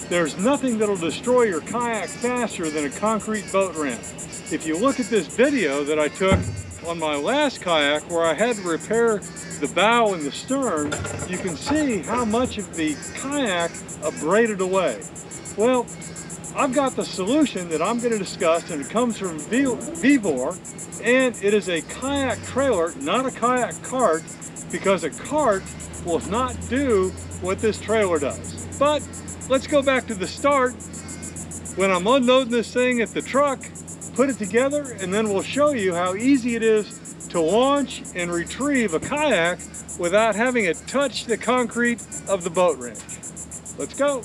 There's nothing that'll destroy your kayak faster than a concrete boat ramp. If you look at this video that I took on my last kayak where I had to repair the bow and the stern, you can see how much of the kayak abraded away. Well, I've got the solution that I'm going to discuss, and it comes from VEVOR, and it is a kayak trailer, not a kayak cart, because a cart will not do what this trailer does. But let's go back to the start. When I'm unloading this thing at the truck, put it together, and then we'll show you how easy it is to launch and retrieve a kayak without having it touch the concrete of the boat wrench. Let's go.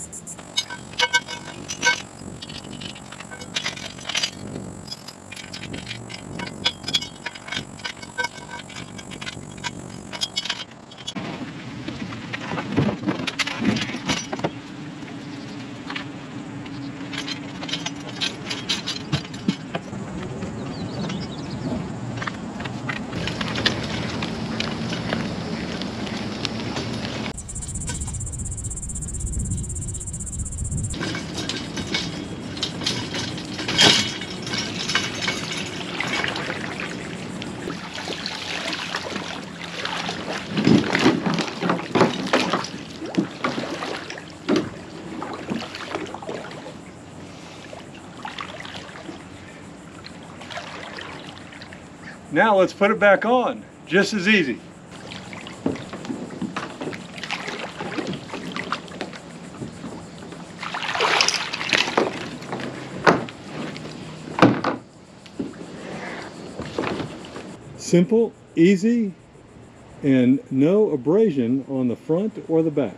Now let's put it back on, just as easy. Simple, easy, and no abrasion on the front or the back.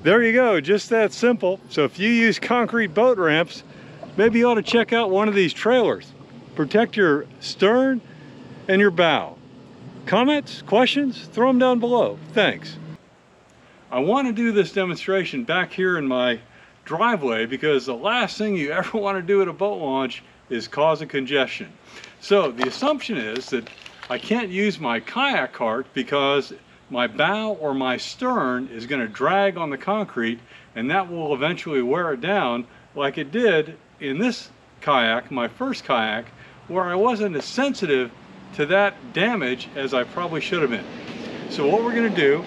There you go, just that simple. So if you use concrete boat ramps, maybe you ought to check out one of these trailers. Protect your stern and your bow. Comments, questions, throw them down below. Thanks. I want to do this demonstration back here in my driveway because the last thing you ever want to do at a boat launch is cause a congestion. So the assumption is that I can't use my kayak cart because my bow or my stern is going to drag on the concrete, and that will eventually wear it down like it did in this kayak, my first kayak, where I wasn't as sensitive to that damage as I probably should have been. So what we're going to do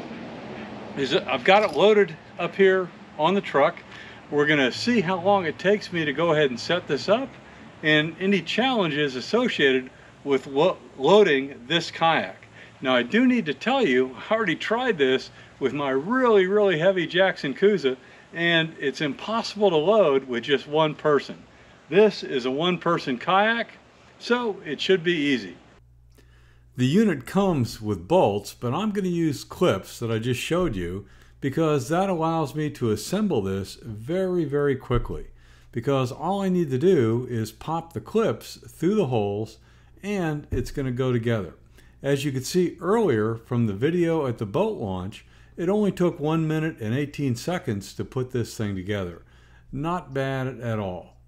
is I've got it loaded up here on the truck. We're going to see how long it takes me to go ahead and set this up and any challenges associated with loading this kayak. Now I do need to tell you, I already tried this with my really heavy Jackson Coosa, and it's impossible to load with just one person. This is a one-person kayak, so it should be easy. The unit comes with bolts, but I'm going to use clips that I just showed you because that allows me to assemble this very quickly, because all I need to do is pop the clips through the holes and it's going to go together. As you could see earlier from the video at the boat launch, it only took 1 minute and 18 seconds to put this thing together. Not bad at all.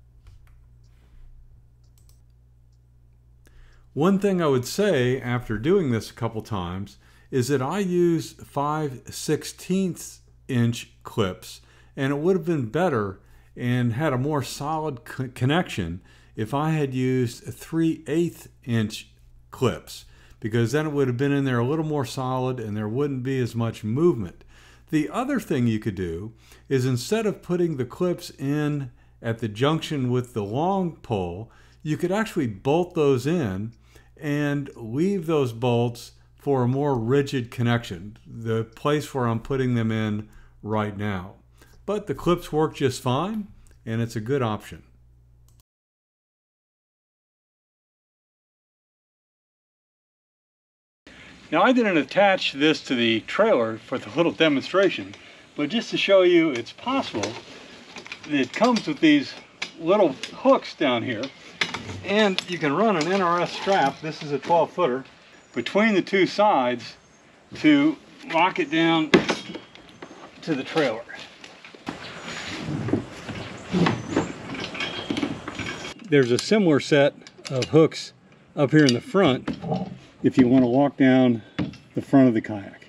One thing I would say after doing this a couple times is that I used 5/16 inch clips, and it would have been better and had a more solid connection if I had used 3/8 inch clips, because then it would have been in there a little more solid and there wouldn't be as much movement. The other thing you could do is, instead of putting the clips in at the junction with the long pole, you could actually bolt those in and leave those bolts for a more rigid connection, the place where I'm putting them in right now. But the clips work just fine, and it's a good option. Now, I didn't attach this to the trailer for the little demonstration, but just to show you it's possible, it comes with these little hooks down here, And you can run an NRS strap, this is a 12-footer, between the two sides to lock it down to the trailer. There's a similar set of hooks up here in the front if you want to walk down the front of the kayak.